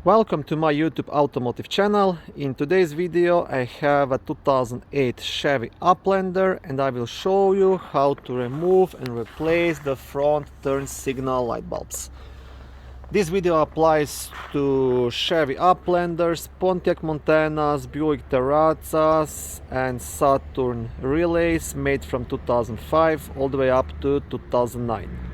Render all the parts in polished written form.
Welcome to my YouTube automotive channel. In today's video I have a 2008 Chevy Uplander and I will show you how to remove and replace the front turn signal light bulbs. This video applies to Chevy Uplanders, Pontiac Montanas, Buick Terazzas and Saturn Relays made from 2005 all the way up to 2009.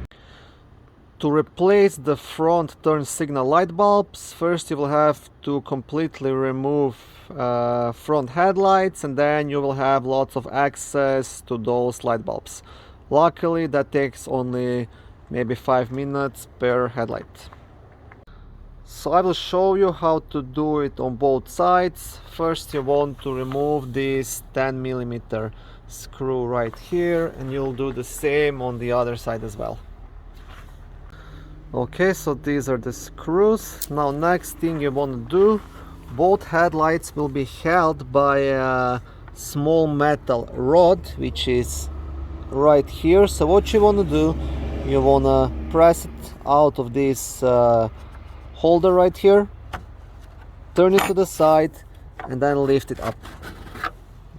To replace the front turn signal light bulbs, first you will have to completely remove front headlights, and then you will have lots of access to those light bulbs. Luckily that takes only maybe 5 minutes per headlight. So I will show you how to do it on both sides. First you want to remove this 10mm screw right here, and you'll do the same on the other side as well. Okay, so these are the screws. Now next thing you want to do, both headlights will be held by a small metal rod which is right here. So what you want to do, you want to press it out of this holder right here, turn it to the side and then lift it up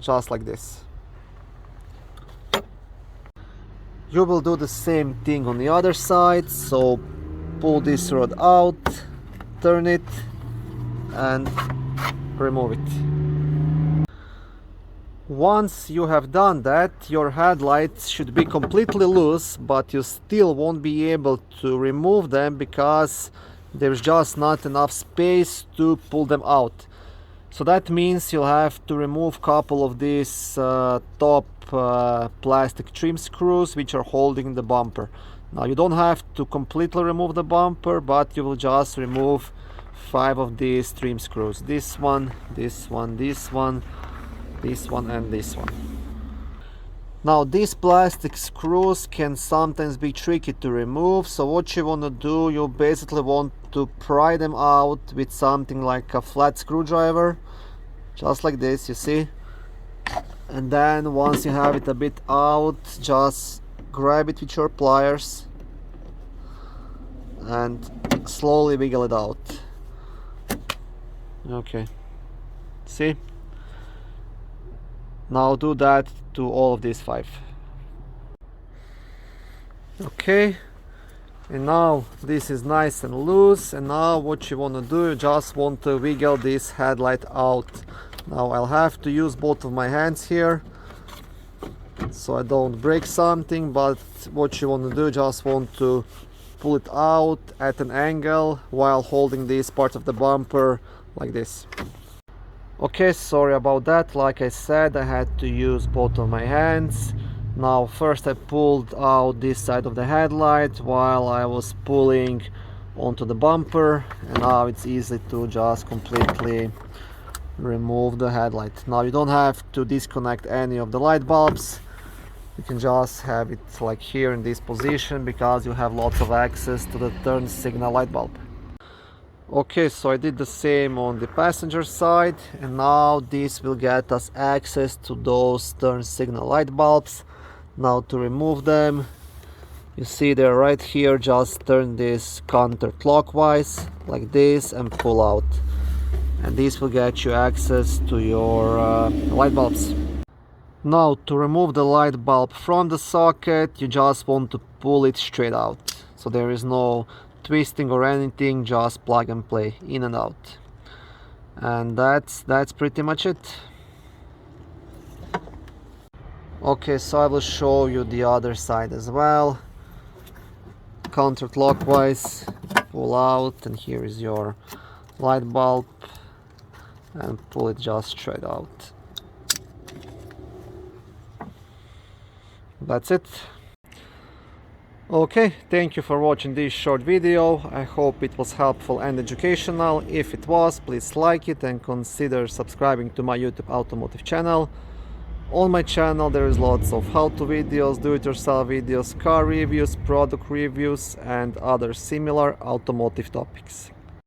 just like this. You will do the same thing on the other side, so pull this rod out, turn it and remove it. Once you have done that, your headlights should be completely loose, but you still won't be able to remove them because there's just not enough space to pull them out. So that means you'll have to remove a couple of these top plastic trim screws which are holding the bumper. Now you don't have to completely remove the bumper, but you will just remove 5 of these trim screws. This one, this one, this one, this one and this one. Now these plastic screws can sometimes be tricky to remove, so what you want to do, you basically want to pry them out with something like a flat screwdriver, just like this, you see. And then once you have it a bit out, just grab it with your pliers and slowly wiggle it out. Okay, see? Now do that to all of these 5. Okay, and now this is nice and loose, and now what you want to do, you just want to wiggle this headlight out. Now I'll have to use both of my hands here so I don't break something, but what you want to do, just want to pull it out at an angle while holding this part of the bumper like this. Okay, sorry about that. Like I said, I had to use both of my hands. Now first I pulled out this side of the headlight while I was pulling onto the bumper, and now it's easy to just completely remove the headlight. Now you don't have to disconnect any of the light bulbs. You can just have it like here in this position because you have lots of access to the turn signal light bulb. Okay, so I did the same on the passenger side, and now this will get us access to those turn signal light bulbs. Now to remove them, you see they're right here, just turn this counterclockwise like this and pull out, and this will get you access to your light bulbs. Now to remove the light bulb from the socket, you just want to pull it straight out. So there is no twisting or anything, just plug and play, in and out. And that's pretty much it. Okay, so I will show you the other side as well. Counterclockwise, pull out, and here is your light bulb, and pull it just straight out. That's it. Okay, thank you for watching this short video. I hope it was helpful and educational. If it was, please like it and consider subscribing to my YouTube automotive channel. On my channel there is lots of how-to videos, do-it-yourself videos, car reviews, product reviews and other similar automotive topics.